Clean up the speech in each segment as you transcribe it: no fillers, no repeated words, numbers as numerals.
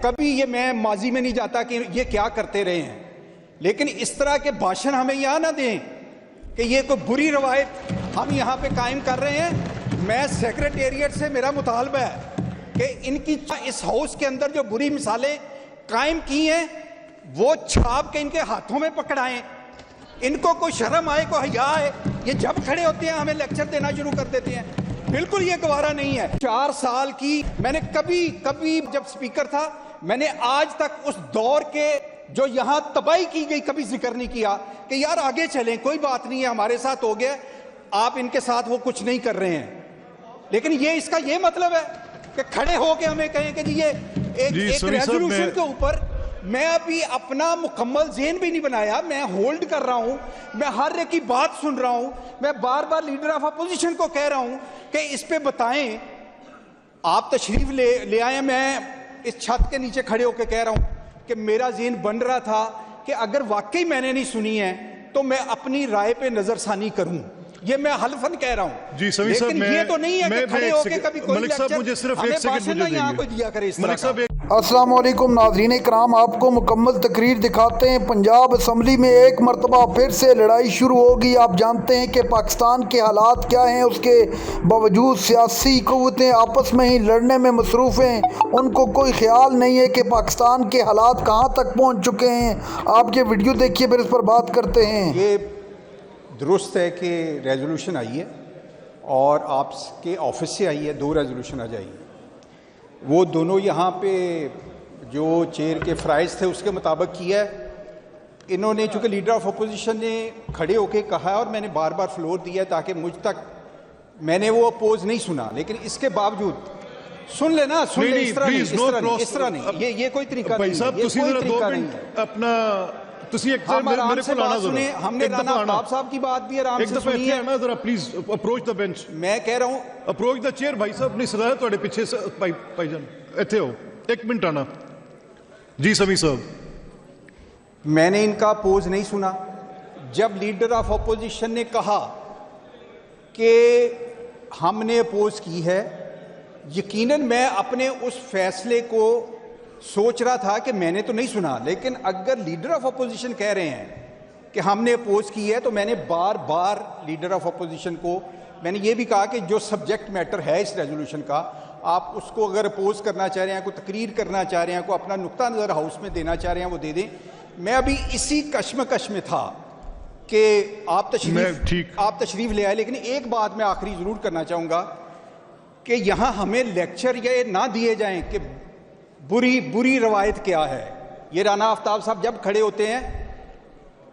کبھی یہ میں ماضی میں نہیں جاتا کہ یہ کیا کرتے رہے ہیں، لیکن اس طرح کے بھاشن ہمیں یہاں نہ دیں کہ یہ کوئی بری روایت ہم یہاں پہ قائم کر رہے ہیں۔ میں سیکریٹریٹ سے میرا مطالبہ ہے کہ ان کی اس ہاؤس کے اندر جو بری مثالیں قائم کی ہیں وہ چھاپ کے ان کے ہاتھوں میں پکڑائیں۔ ان کو کوئی شرم آئے، کوئی حیا آئے، یہ جب کھڑے ہوتے ہیں ہمیں لیکچر دینا شروع کر دیتے ہیں۔ بالکل یہ گوارا نہیں ہے۔ 4 سال کی میں نے کبھی جب سپیکر تھا میں نے آج تک اس دور کے جو یہاں تباہی کی گئی کبھی ذکر نہیں کیا کہ یار آگے چلیں، کوئی بات نہیں ہے، ہمارے ساتھ ہو گیا، آپ ان کے ساتھ وہ کچھ نہیں کر رہے ہیں۔ لیکن یہ اس کا یہ مطلب ہے کہ کھڑے ہو کے ہمیں کہیں کہ یہ ایک ریزولوشن کے اوپر میں ابھی اپنا مکمل ذہن بھی نہیں بنایا، میں ہولڈ کر رہا ہوں، میں ہر ایک کی بات سن رہا ہوں، میں بار بار لیڈر آف اپوزیشن کو کہہ رہا ہوں کہ اس پہ بتائیں، آپ تشریف لے آئے۔ میں اس چھت کے نیچے کھڑے ہو کے کہہ رہا ہوں کہ میرا ذہن بن رہا تھا کہ اگر واقعی میں نے نہیں سنی ہے تو میں اپنی رائے پہ نظر ثانی کروں، یہ میں حلفاً کہہ رہا ہوں۔ جی سمیع صاحب، لیکن یہ تو نہیں ہے کہ کھڑے ہو کے کبھی کوئی ملک صاحب مجھے صرف ایک سیکنڈ مجھے دیں یہاں کوئی دیا کرے اس طرح ملک صاحب۔ السلام علیکم ناظرین کرام، آپ کو مکمل تقریر دکھاتے ہیں۔ پنجاب اسمبلی میں ایک مرتبہ پھر سے لڑائی شروع ہوگی۔ آپ جانتے ہیں کہ پاکستان کے حالات کیا ہیں، اس کے باوجود سیاسی قوتیں آپس میں ہی لڑنے میں مصروف ہیں۔ ان کو کوئی خیال نہیں ہے کہ پاکستان کے حالات کہاں تک پہنچ چکے ہیں۔ آپ یہ ویڈیو دیکھیے پھر اس پر بات کرتے ہیں۔ یہ درست ہے کہ ریزولوشن آئی ہے اور آپ کے آفس سے آئی ہے، 2 ریزولوشن آ جائی، وہ دونوں یہاں پہ جو چیئر کے فرائض تھے اس کے مطابق کیا ہے۔ انہوں نے چونکہ لیڈر آف اپوزیشن نے کھڑے ہو کے کہا ہے اور میں نے بار بار فلور دیا ہے تاکہ مجھ تک میں نے وہ اپوز نہیں سنا، لیکن اس کے باوجود سن لینا، سن لیں، اس طرح نہیں، یہ کوئی طریقہ نہیں ہے، یہ کوئی طریقہ نہیں ہے۔ اپنا ہم نے رانا آفتاب صاحب کی بات بھی آرام سے سنی ہے۔ Please approach the bench. میں کہہ رہا ہوں اپروچ دا چیئر۔ بھائی صاحب اپنی سزا ہے تھوڑے پیچھے سے، بھائی جان ایتھے ہو، 1 منٹ آنا۔ جی سمیع صاحب، میں نے ان کا اپوز نہیں سنا۔ جب لیڈر آف اپوزیشن نے کہا کہ ہم نے اپوز کی ہے، یقیناً میں اپنے اس فیصلے کو سوچ رہا تھا کہ میں نے تو نہیں سنا، لیکن اگر لیڈر آف اپوزیشن کہہ رہے ہیں کہ ہم نے اپوز کی ہے تو میں نے بار بار لیڈر آف اپوزیشن کو میں نے یہ بھی کہا کہ جو سبجیکٹ میٹر ہے اس ریزولوشن کا، آپ اس کو اگر اپوز کرنا چاہ رہے ہیں، کوئی تقریر کرنا چاہ رہے ہیں، کوئی اپنا نقطہ نظر ہاؤس میں دینا چاہ رہے ہیں، وہ دے دیں۔ میں ابھی اسی کشمکش میں تھا کہ آپ تشریف لے آئے، لیکن ایک بات میں آخری ضرور کرنا چاہوں گا کہ یہاں ہمیں لیکچر یہ نہ دیے جائیں کہ بری روایت کیا ہے۔ یہ رانا آفتاب صاحب جب کھڑے ہوتے ہیں،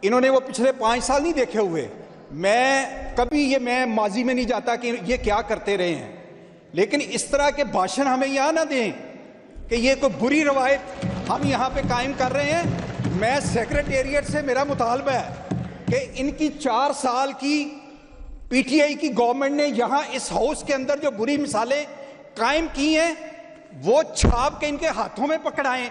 انہوں نے وہ پچھلے 5 سال نہیں دیکھے ہوئے، میں ماضی میں نہیں جاتا کہ یہ کیا کرتے رہے ہیں، لیکن اس طرح کے بھاشن ہمیں یہاں نہ دیں کہ یہ کوئی بری روایت ہم یہاں پہ قائم کر رہے ہیں۔ میں سیکریٹریٹ سے میرا مطالبہ ہے کہ ان کی 4 سال کی پی ٹی آئی کی گورنمنٹ نے یہاں اس ہاؤس کے اندر جو بری مثالیں قائم کی ہیں وہ چھاپ کے ان کے ہاتھوں میں پکڑائیں۔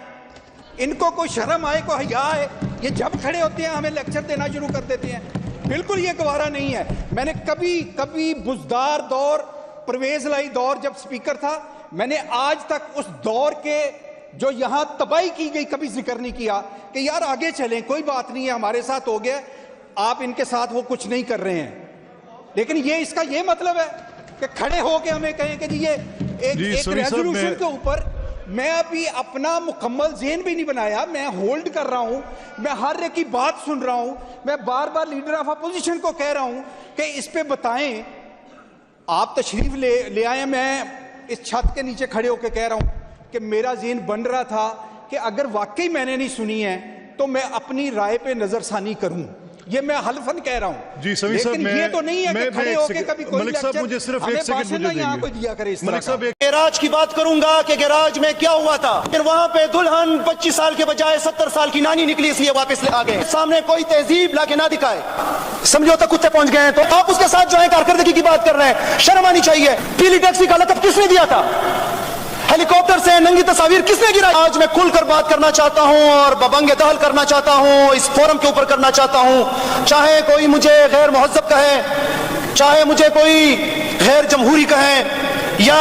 ان کو کوئی شرم آئے، کوئی حیا آئے، یہ جب کھڑے ہوتے ہیں ہمیں لیکچر دینا شروع کر دیتے ہیں۔ بالکل یہ گوارا نہیں ہے۔ میں نے کبھی بزدار دور، پرویز لائی دور جب سپیکر تھا، میں نے آج تک اس دور کے جو یہاں تباہی کی گئی کبھی ذکر نہیں کیا کہ یار آگے چلیں، کوئی بات نہیں ہے، ہمارے ساتھ ہو گیا، آپ ان کے ساتھ وہ کچھ نہیں کر رہے ہیں۔ لیکن یہ اس کا یہ مطلب ہے کہ کھڑے ہو کے ہمیں کہیں کہ یہ ایک ریزولوشن کے اوپر میں ابھی اپنا مکمل ذہن بھی نہیں بنایا، میں ہولڈ کر رہا ہوں، میں ہر ایک کی بات سن رہا ہوں، میں بار بار لیڈر آف اپوزیشن کو کہہ رہا ہوں کہ اس پہ بتائیں، آپ تشریف لے آئے۔ میں اس چھت کے نیچے کھڑے ہو کے کہہ رہا ہوں کہ میرا ذہن بن رہا تھا کہ اگر واقعی میں نے نہیں سنی ہے تو میں اپنی رائے پہ نظر ثانی کروں، یہ میں حلفاً کہہ رہا ہوں۔ جی سمیع صاحب، لیکن یہ تو نہیں ہے کہ کھڑے ہو کے کبھی کوئی ملک صاحب مجھے صرف 1 سیکنڈ مجھے دیں یہاں کوئی دیا کرے اس طرح کا۔ گیراج کی بات کروں گا کہ گیراج میں کیا ہوا تھا، پھر وہاں پہ دلہن 25 سال کے بجائے 70 سال کی نانی نکلی، اس لیے واپس لے آ گئے۔ سامنے کوئی تہذیب لا کے نہ دکھائے، سمجھو تک کتے پہنچ گئے ہیں تو آپ اس کے ساتھ جو ہے کارکردگی کی بات کر رہے ہیں، شرم آنی چاہیے۔ پیلی ٹیکسی کا لقب کس نے دیا تھا؟ ہیلی کاپٹر سے ننگی تصاویر کس نے گرائی؟ آج میں کھل کر بات کرنا چاہتا ہوں اور ببنگ دہل کرنا چاہتا ہوں، اس فورم کے اوپر کرنا چاہتا ہوں، چاہے کوئی مجھے غیر مہذب کہے، چاہے مجھے کوئی غیر جمہوری کہیں یا